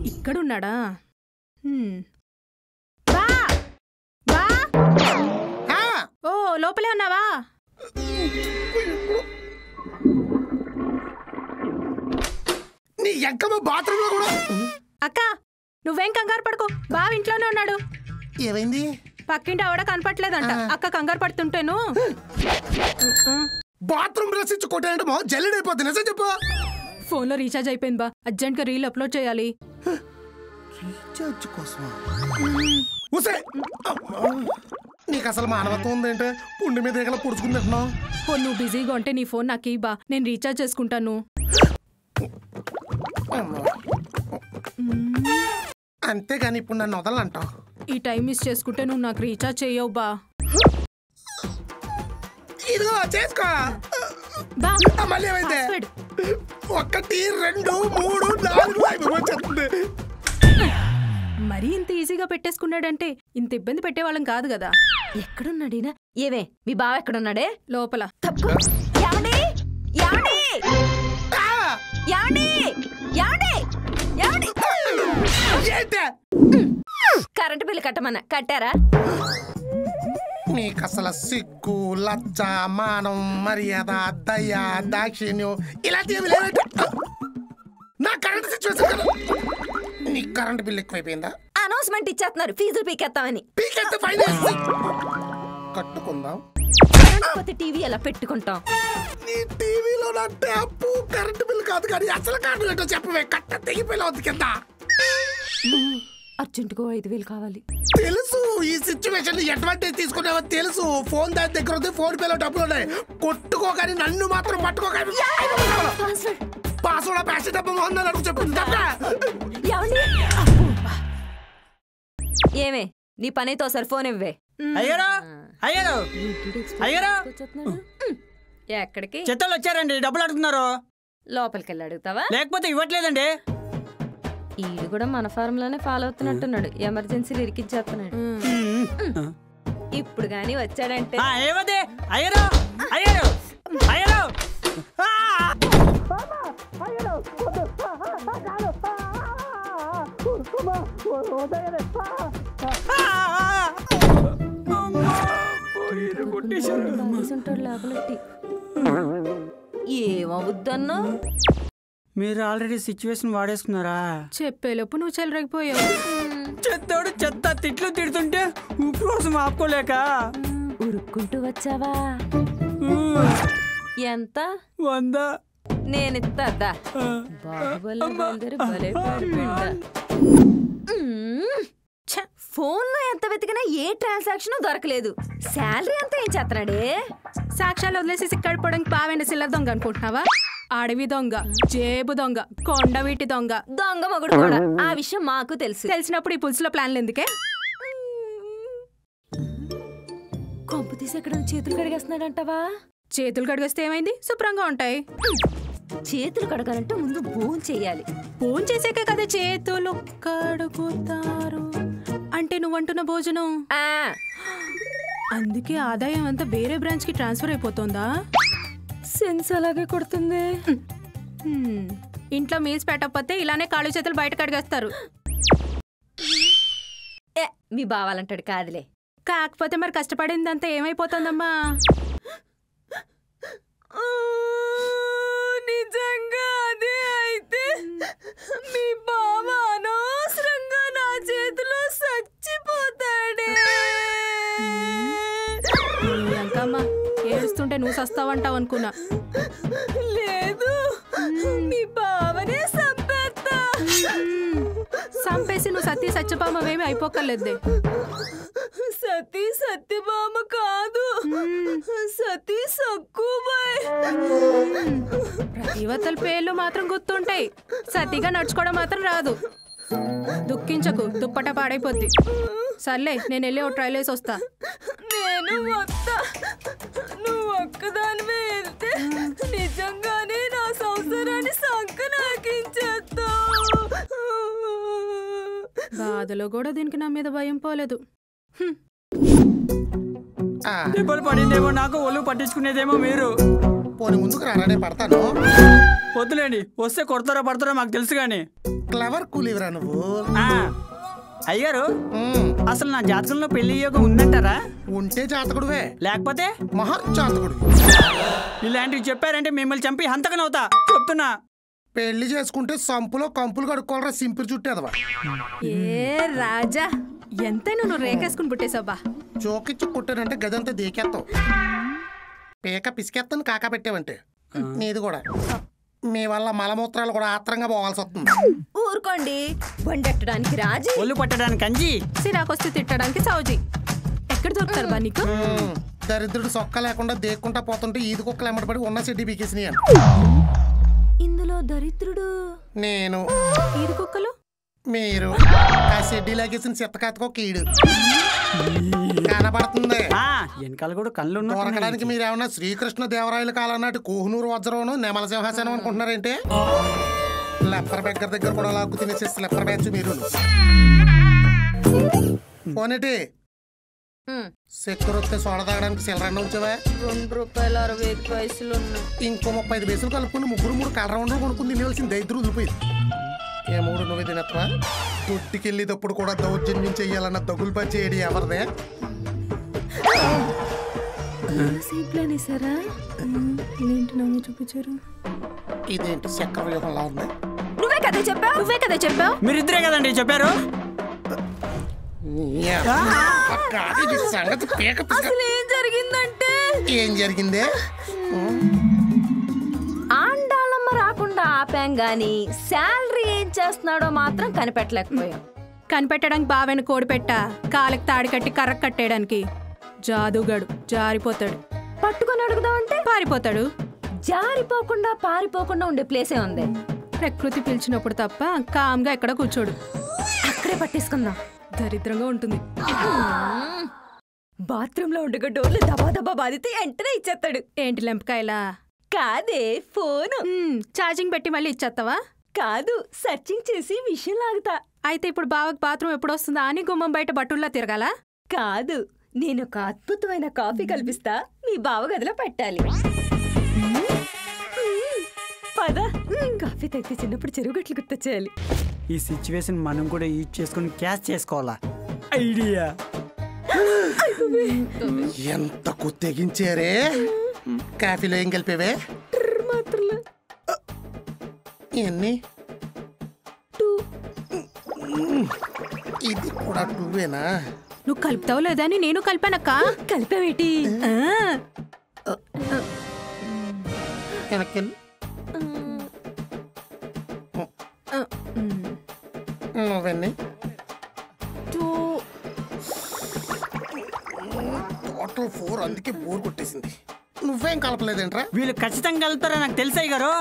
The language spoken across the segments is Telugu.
ఇక్కడున్నాడా? ఓ లోపలే ఉన్నావా? అక్క నువ్వేం కంగారు పడుకో, బావ ఇంట్లోనే ఉన్నాడు. ఏమైంది? పక్కింటి ఆవిడ కనపట్లేదంట. అక్క కంగారు పడుతుంటేను బాత్రూమ్ రసించి కొట్టాడంటే జల్లెడైపోతుంది. నిజం చెప్పు. ఫోన్లో రీఛార్జ్ అయిపోయింది బా, అర్జెంట్ గా రీల్ అప్లోడ్ చేయాలి. రీఛార్జ్ కోసమా? నీకు అసలు మానవత్వం ఉందేంటే? పుండి మీద ఏగల పొడుచుకుని తింటున్నావు. నువ్వు బిజీగా ఉంటే నీ ఫోన్ నాకు బా, నేను రీఛార్జ్ చేసుకుంటాను. అంతేగాని ఇప్పుడు నన్ను వదలంటావు. ఈ టైం మిస్ చేసుకుంటే నువ్వు నాకు రీఛార్జ్ చేయవు బా. ఇదిగో చేసుకో. మళ్ళీ ఏమైంది? 1 2 3 4 వచ్చేస్తుంది. మరీ ఇంత ఈజీగా పెట్టేసుకున్నాడంటే ఇంత ఇబ్బంది పెట్టేవాళ్ళం కాదు కదా. ఎక్కడున్నాడీనా? ఏవే మీ బావ ఎక్కడున్నాడే? లోపల. కరెంటు బిల్లు కట్టమన్నా కట్టారా? నీకు అసలు సిగ్గు, లజ్జ, మానం, మర్యాద, దయ, దాక్షిణ్యం ఇలాంటివి లేవంటే నా కరెంట్ సిచ్యువేషన్ కదా. నీ కరెంట్ బిల్ ఎక్కువైపోయిందా? అనౌన్స్మెంట్ ఇచ్చేస్తున్నారు ఫీజులు పీకెత్తామని. పీకెత్తే ఫైనాన్స్ కట్టుకుందాం. టీవీ ఎలా పెట్టుకుంటాం? నీ టీవీలో నా ట్యాప్ కరెంట్ బిల్ కాదు కానీ అసలు కాదు ఏంటో చెప్పవే. కట్ట తెగిపోయిన కింద. అర్జెంటుగా 5,000 కావాలి. తెలుసు ఈ సిచ్యువేషన్ అడ్వాంటేజ్ తీసుకున్నావో తెలుసు. ఫోన్ దాని దగ్గర ఉంది, ఫోన్ పేలో డబ్బులు ఉన్నాయి. కొట్టుకోగాని నన్ను మాత్రం పట్టుకోగాని. పాస్వర్డ్ ప్యాసి డబ్బు మోహన్ అడుగు చెప్పు. ఏమే నీ పనితో సార్ ఫోన్ ఇవ్వే. ఎక్కడికి? చెత్తలు వచ్చారండి, డబ్బులు అడుగుతున్నారు. లోపలికి వెళ్ళి అడుగుతావా? లేకపోతే ఇవ్వట్లేదండి. ఈడు కూడా మన ఫార్మ్ లోనే ఫాలో అవుతున్నట్టున్నాడు. ఎమర్జెన్సీలు ఇరికిచ్చేస్తున్నాడు. ఇప్పుడు గాని వచ్చాడంటే ఏమవుద్దన్నా? మీరు ఆల్రెడీ సిచ్యువేషన్ వాడేసుకున్నారా? చెప్పేలోపు నువ్వు చెలరగిపోయావు. చెత్తోడు చెత్త తిట్లు తిడుతుంటే ఉప్పు కోసం ఆపుకోలేక ఉరుక్కుంటూ వచ్చావా? ఎంత? 100. నేనిస్తా. ఫోన్ లో ఎంత వెతికినా ఏ ట్రాన్సాక్షన్ దొరకలేదు. శాలరీ అంతా ఏం చేస్తున్నాడే? సాక్ష్యాలు వదిలేసి సిక్కడిపోవడానికి బావైన సిల్లర్ దొంగ అనుకుంటున్నావా? అడవి దొంగ, జేబు దొంగ, కొండవీటి దొంగ, దొంగ మొగుడు కూడా. ఆ విషయం మాకు తెలుసు. తెలిసినప్పుడు ఈ పులుసులో ప్లాన్లు ఎందుకే? కొంపు తీసి ఎక్కడ చేతులు కడిగేస్తున్నాడంటవా? చేతులు కడిగేస్తే ఏమైంది? శుభ్రంగా ఉంటాయి. చేతులు కడగాలంటే ముందు భోజనం చేయాలి. భోజనం చేసాకే కదా చేతులు కడుగుతారు. అంటే నువ్వంటున్న భోజనం. అందుకే ఆదాయం అంతా వేరే బ్రాంచ్ కి ట్రాన్స్ఫర్ అయిపోతుందా? సెన్స్ అలాగే కొడుతుంది. ఇంట్లో మీల్స్ పెట్టకపోతే ఇలానే కాళ్ళు చేతులు బయట కడిగేస్తారు. మీ బావాలంటాడు కాదులే. కాకపోతే మరి కష్టపడిందంతా ఏమైపోతుందమ్మా? నిజంగా అదే అయితే మీ బావ అనవసరంగా నా చేతిలో చచ్చిపోతాడే. అంకమ్మా ఏడుస్తుంటే నువ్వు సస్తావంటావు అనుకున్నా. లేదు, మీ బావనే చంపేస్తా. చంపేసి నువ్వు సతీ సత్యభామవేమి అయిపోకలేదే. సతీ సత్యభామ కాదు, సతీ సక్కుబాయ్. యువతల పేర్లు మాత్రం గుర్తుంటాయి, సతీగా నడుచుకోవడం మాత్రం రాదు. దుఃఖించకు, దుప్పట పాడైపోద్ది. సర్లే నేను వెళ్ళి ఓ ట్రైల్ వేసి వస్తా. నేను వస్తా. ఇంతలో కూడా దీనికి నా మీద భయం పోలేదు. దెబ్బలు పడిందేమో నాకు, ఒళ్ళు పట్టించుకునేదేమో మీరు. పోనీ ముందుకు రానే పడతాను. వద్దులేండి, వస్తే కొడతారో పడతారో మాకు తెలుసు గాని. క్లవర్ కూలీవరా నువ్వు. అయ్యారు, అసలు నా జాతకంలో పెళ్లి యోగం ఉందంటారా? ఉంటే జాతకుడువే, లేకపోతే మహా జాతకుడు. ఇలాంటివి చెప్పారంటే మిమ్మల్ని చంపి హంతకనవుతా చెప్తున్నా. పెళ్లి చేసుకుంటే సంపులో కంపులు కడుక్కోవాలరా, సింపుల్ చుట్టేదవా. ఏ రాజా, ఎంతైనా నువ్వు రేకేసుకుని పుట్టేసావా. చోకిచ్చి కుట్టానంటే గదంతా దేకేస్తావు, పేక పిసికేస్తాను కాకా పెట్టావంటే. నీది కూడా మీ వల్ల మలమూత్రాలు కూడా ఆత్రంగా పోవాల్సి వస్తుంది. ఊరుకోండి, వండెట్టడానికి రాజీ, ఒళ్ళు పట్టడానికి కంజి, సిరాకొస్తే తిట్టడానికి సౌజీ. ఎక్కడ దొరుకుతారు బా నీకు? దరిద్రుడు సొక్క లేకుండా దేక్కుంటా పోతుంటే ఈది కుక్కలు ఎమ్మటపడి ఉన్న సిడ్డి బీకేసినాయి అంట. ఇందులో దరిద్రుడు నేను, ఈది కుక్కలు మీరు. ఆ షెడ్డీ లాగేసిన చెత్తకాతకో కీడు కనబడుతుంది. వెనకాల కూడా కళ్ళు దొరకడానికి మీరేమన్నా శ్రీకృష్ణ దేవరాయల కాలం నాటి కోహ్నూరు వజ్రం నెమల సింహాసనం అనుకుంటున్నారేంటే? లెప్పర్ బెగ్గర దగ్గర కూడా లాక్కు తినేసే స్లెప్పర్ బ్యాచ్ మీరు. పోనేటి సెక్యూర్ వస్తే సోడ తాగడానికి సిల్లరన్న ఉంచావా? ₹2.60 ఇంకో 35 పైసలు కలుపుకుని ముగ్గురు కలర్ ఉండరు కొనుక్కుని తినేవలసింది. దైద్రు వదిలిపోయింది. ఏ మూడు నువ్వే తినత్వా? తొట్టికెళ్ళేటప్పుడు కూడా దౌర్జన్యం చెయ్యాలన్న దగులు పచ్చేయడి ఎవరిదే? చూపించారు. ఇదేంటి చక్ర వ్యూహంలా ఉంది? నువ్వే కదా చెప్పావు. మీరిద్దరే కదండి చెప్పారు. అసలు ఏం జరిగిందంటే, ఏం జరిగిందే? ఆండాళమ్మ రాకుండా ఆపాం గాని శాలరీ ఏం చేస్తున్నాడో మాత్రం కనిపెట్టలేకపోయాం. కనిపెట్టడానికి బావైన కోడి పెట్ట, కాలికి తాడి కట్టి కర్ర కట్టేయడానికి. జాదుగాడు జారిపోతాడు, పట్టుకొని అడుగుదామంటే పారిపోతాడు. జారిపోకుండా పారిపోకుండా ఉండే ప్లేసే ఉంది. ప్రకృతి పిలిచినప్పుడు తప్ప కామ్గా ఎక్కడ కూర్చోడు. అక్కడే పట్టేసుకుందాం. దరిద్రంగా ఉంటుంది. బాత్రూమ్ లో ఉండగా డోర్లు దబా దబా బాధితే వెంటనే ఇచ్చేస్తాడు. ఏంటి లెంపకాయలా? కాదే, ఫోను. ఛార్జింగ్ పెట్టి మళ్ళీ ఇచ్చేస్తావా? కాదు, సర్చింగ్ చేసి విషయం లాగుతా. అయితే ఇప్పుడు బావకి బాత్రూమ్ ఎప్పుడు వస్తుందా అని గుమ్మం బయట బట్టుల్లా తిరగాల? కాదు, నేను ఒక అద్భుతమైన కాఫీ కల్పిస్తా, మీ బావ గదిలో పెట్టాలి. పద, కాఫీ తాగితే చిన్నప్పుడు చెరువుగట్లు గుర్తొచ్చేయాలి. ఈ సిచ్యువేషన్ మనం కూడా యూజ్ చేసుకుని క్యాచ్ చేసుకోవాలా? ఐడియా ఎంత తెగించారే. కాఫీలో ఏం కలిపేవే? మాత్రలు ఎన్ని? ఇది కూడా 2వేనా? నువ్వు కలుపుతావు లేదా అని నేను కలిపానక్క. కలిపావేటి? వెనక్కి నువ్వెన్ని? టోటల్ 4. అందుకే బోర్ కొట్టేసింది. నువ్వేం కలపలేదేంట్రా? వీళ్ళు ఖచ్చితంగా కలుపుతారా నాకు తెలుసాయి గారు.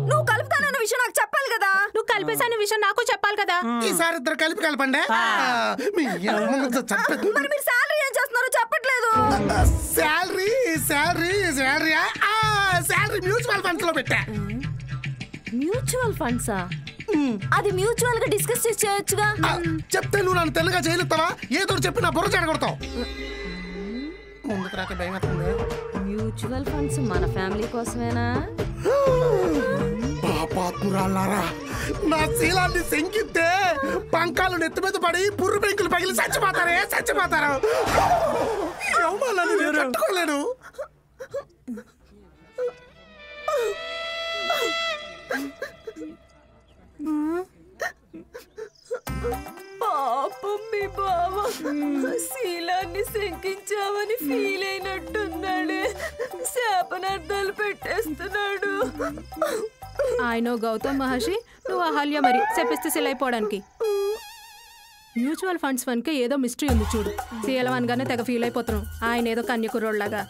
నువ్వు కలుపుతానన్న విషయం నాకు చెప్పాలి కదా. నువ్వు కలిపేసాన విషయం నాకు చెప్పాలి కదా. ఈసారి ఇద్దరు కలిపి కలపండి. మరి మీరు శాలరీ ఏం చేస్తున్నారో చెప్పట్లేదు. శాలరీ మ్యూచువల్ ఫండ్స్ లో పెట్టా. మ్యూచువల్ ఫండ్సా? అది మ్యూచువల్ గా డిస్కస్ చేసి చేయొచ్చుగా. చెప్తే నువ్వు నన్ను తెలుగుగా చేయలేస్తావా? ఏదో చెప్పి నా బుర్ర చెడగొడతావు. ముందుకు రాక భయం అవుతుంది. మ్యూచువల్ ఫండ్స్ మన ఫ్యామిలీ కోసమేనా? పాపాత్మురాళ్ళారా, నా శీలాన్ని శంకిస్తే పంకాలు నెత్తి మీద పడి పుర్రు పెంకులు పగిలి చచ్చిపోతారు. తట్టుకోలేను. పాపం మీ బావ శీలాన్ని శంకించామని ఫీల్ అయినట్టున్నాడు. శాపనార్థాలు పెట్టేస్తున్నాడు. ఆయన గౌతమ్ మహర్షి, నువ్వు అహల్య మరి చెప్పిస్తే సెలైపోవడానికి. మ్యూచువల్ ఫండ్స్ వన్కే ఏదో మిస్టరీ ఉంది చూడు. సీలవన్గానే తెగ ఫీల్ అయిపోతున్నావు. ఆయన ఏదో కన్యకుర్రోళ్ళగా.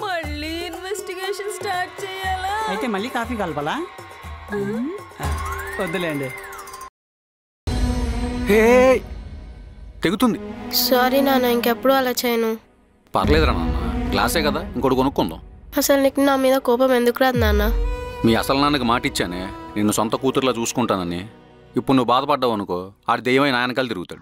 మళ్ళీ ఇన్వెస్టిగేషన్ స్టార్ట్ చేయాలా? అయితే మళ్ళీ కాఫీ కలపాలా? వద్దులేండి. తెగుతుంది. సారీ నాన్న, ఇంకెప్పుడు అలా చేయను. పర్లేదురా నాన్న, గ్లాసే కదా, ఇంకోటి కొనుక్కుందాం. అసలు నీకు నా మీద కోపం ఎందుకు రాదు నాన్న? మీ అసలు నాన్నకి మాట ఇచ్చానే, నిన్ను సొంత కూతురులా చూసుకుంటానని. ఇప్పుడు నువ్వు బాధపడ్డావు అనుకో ఆడి దెయ్యమైన ఆయనకాలు తిరుగుతాడు.